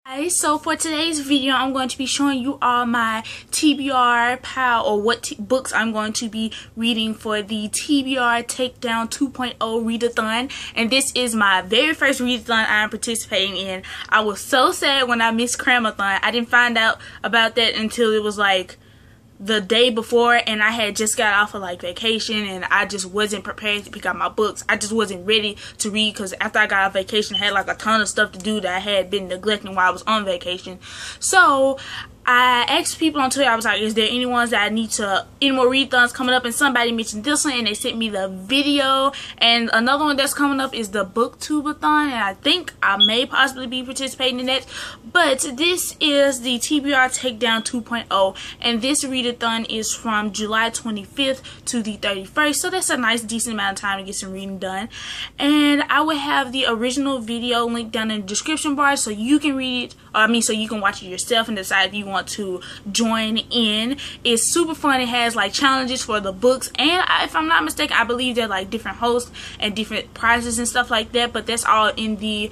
Hi, so for today's video, I'm going to be showing you all my TBR pile, or what books I'm going to be reading for the TBR Takedown 2.0 Readathon. And this is my very first Readathon I'm participating in. I was so sad when I missed Cramathon. I didn't find out about that until it was like the day before, and I had just got off of like vacation, and I just wasn't prepared to pick out my books. I just wasn't ready to read because after I got off vacation, I had like a ton of stuff to do that I had been neglecting while I was on vacation. So I asked people on Twitter, I was like, is there any ones that I need to, any more readathons coming up? And somebody mentioned this one, and they sent me the video. And another one that's coming up is the booktubeathon, and I think I may possibly be participating in that. But this is the TBR Takedown 2.0, and this readathon is from July 25th to the 31st. So that's a nice, decent amount of time to get some reading done. And I will have the original video linked down in the description bar so you can read it, so you can watch it yourself and decide if you want to join in. It's super fun. It has like challenges for the books, and if I'm not mistaken, I believe they're like different hosts and different prizes and stuff like that, but that's all in the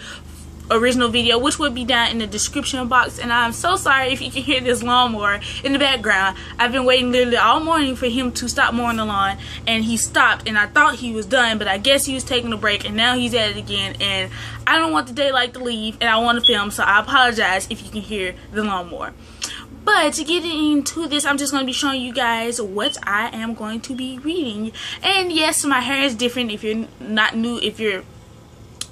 original video, which will be down in the description box. And I'm so sorry if you can hear this lawnmower in the background. I've been waiting literally all morning for him to stop mowing the lawn, and he stopped, and I thought he was done, but I guess he was taking a break, and now he's at it again, and I don't want the daylight to leave, and I want to film, so I apologize if you can hear the lawnmower. But to get into this, I'm just going to be showing you guys what I am going to be reading. And yes, my hair is different. If you're not new, if you're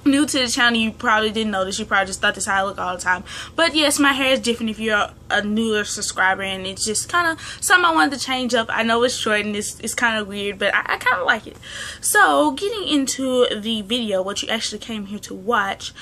new to the channel, you probably didn't notice. You probably just thought this is how I look all the time. But yes, my hair is different if you're a newer subscriber, and it's just kind of something I wanted to change up. I know it's short and it's kind of weird, but I kind of like it. So getting into the video, what you actually came here to watch,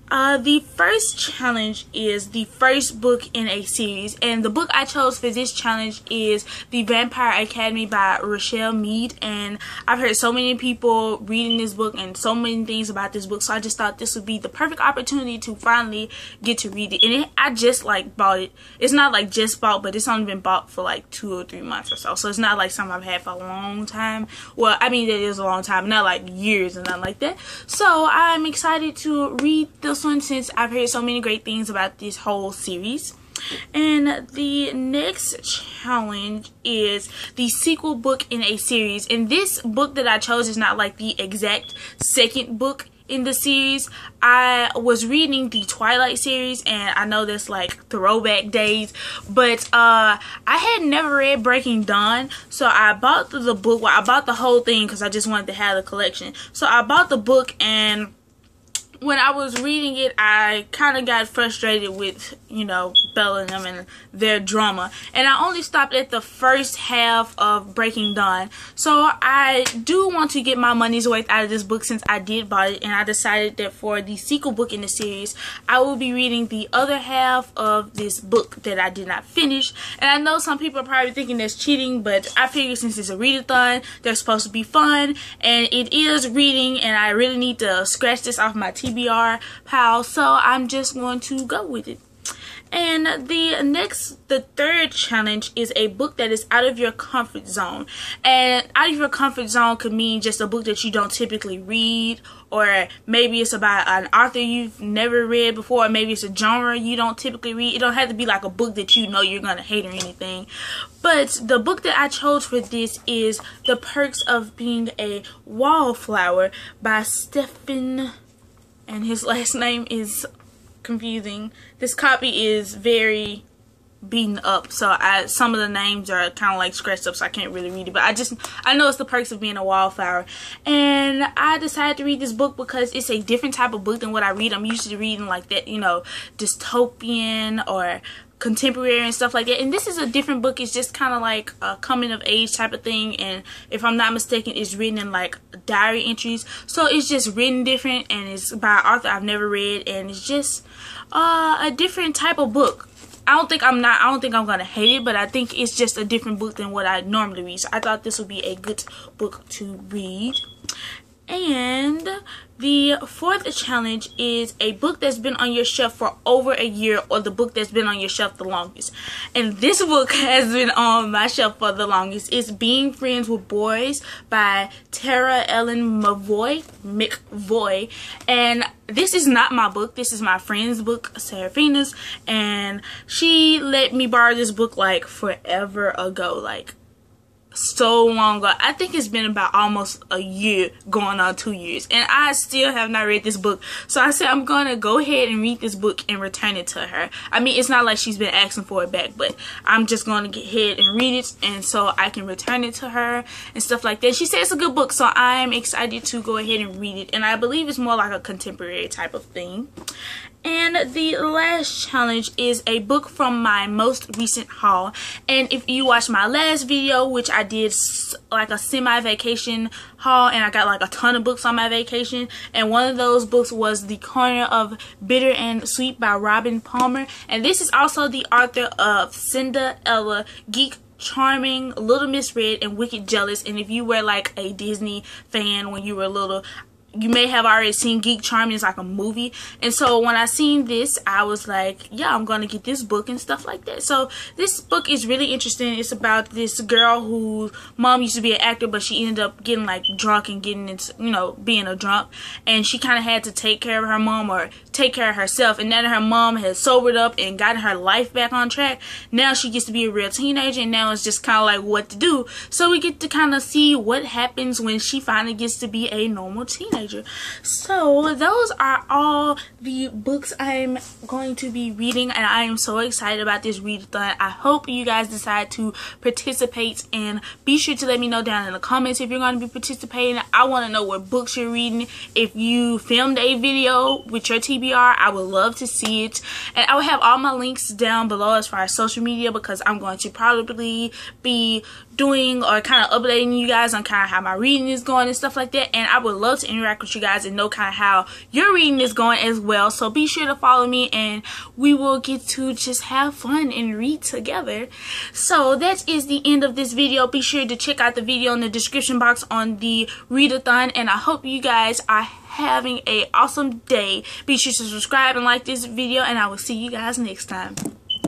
the first challenge is the first book in a series, and the book I chose for this challenge is The Vampire Academy by Richelle Mead. And I've heard so many people reading this book and so many things about this book, so I just thought this would be the perfect opportunity to finally get to read it. And I just like bought it. It's not like just bought, but it's only been bought for like 2 or 3 months or so it's not like something I've had for a long time. Well, I mean, it is a long time, not like years and nothing like that. So I'm excited to read this one since I've heard so many great things about this whole series. And the next challenge is the sequel book in a series, and this book that I chose is not like the exact second book in the series. I was reading the Twilight series, and I know that's like throwback days, but I had never read Breaking Dawn, so I bought the book. Well, I bought the whole thing because I just wanted to have the collection. So I bought the book, and when I was reading it, I kind of got frustrated with, Bella and them and their drama. And I only stopped at the first half of Breaking Dawn. So I do want to get my money's worth out of this book since I did buy it. And I decided that for the sequel book in the series, I will be reading the other half of this book that I did not finish. And I know some people are probably thinking that's cheating, but I figure since it's a readathon, they're supposed to be fun. And it is reading, and I really need to scratch this off my TBR pile, so I'm just going to go with it. And the third challenge is a book that is out of your comfort zone. And out of your comfort zone could mean just a book that you don't typically read, or maybe it's about an author you've never read before, or maybe it's a genre you don't typically read. It don't have to be like a book that you know you're gonna hate or anything. But the book that I chose for this is The Perks of Being a Wallflower by Stephanie, and his last name is confusing. This copy is very beaten up, so some of the names are kind of like scratched up, so I can't really read it, but I know it's The Perks of Being a Wallflower. And I decided to read this book because it's a different type of book than what I read. I'm used to reading like that, dystopian or contemporary and stuff like that, and this is a different book. It's just kind of like a coming of age type of thing, and if I'm not mistaken, it's written in like diary entries, so it's just written different, and it's by an author I've never read, and it's just a different type of book. I don't think I'm gonna hate it, but I think it's just a different book than what I normally read, so I thought this would be a good book to read. And the fourth challenge is a book that's been on your shelf for over a year, or the book that's been on your shelf the longest. And this book has been on my shelf for the longest. It's Being Friends with Boys by Terra McVoy. And this is not my book. This is my friend's book, Seraphina's. And she let me borrow this book like forever ago. Like, so long ago. I think it's been about almost a year, going on 2 years, and I still have not read this book. So I said I'm gonna go ahead and read this book and return it to her. I mean, it's not like she's been asking for it back, but I'm just gonna get ahead and read it, and so I can return it to her and stuff like that. She said it's a good book, so I'm excited to go ahead and read it, and I believe it's more like a contemporary type of thing. And the last challenge is a book from my most recent haul. And if you watched my last video, which I did like a semi-vacation haul, and I got like a ton of books on my vacation, and one of those books was The Corner of Bitter and Sweet by Robin Palmer. And this is also the author of Cinderella, Geek Charming, Little Miss Red, and Wicked Jealous. And if you were like a Disney fan when you were little, you may have already seen Geek Charming. It's like a movie. And so when I seen this, I was like, yeah, I'm gonna get this book and stuff like that. So this book is really interesting. It's about this girl whose mom used to be an actor, but she ended up getting like drunk and getting into, you know, being a drunk, and she kind of had to take care of her mom, or take care of herself. And now that her mom has sobered up and gotten her life back on track, now she gets to be a real teenager, and now it's just kind of like what to do. So we get to kind of see what happens when she finally gets to be a normal teenager. So those are all the books I'm going to be reading, and I am so excited about this readathon. I hope you guys decide to participate, and be sure to let me know down in the comments if you're going to be participating. I want to know what books you're reading. If you filmed a video with your TBR, I would love to see it. And I will have all my links down below as far as social media, because I'm going to probably be doing or kind of updating you guys on kind of how my reading is going and stuff like that. And I would love to interact with you guys and know kind of how your reading is going as well. So be sure to follow me, and we will get to just have fun and read together. So that is the end of this video. Be sure to check out the video in the description box on the readathon, and I hope you guys are having an awesome day. Be sure to subscribe and like this video, and I will see you guys next time.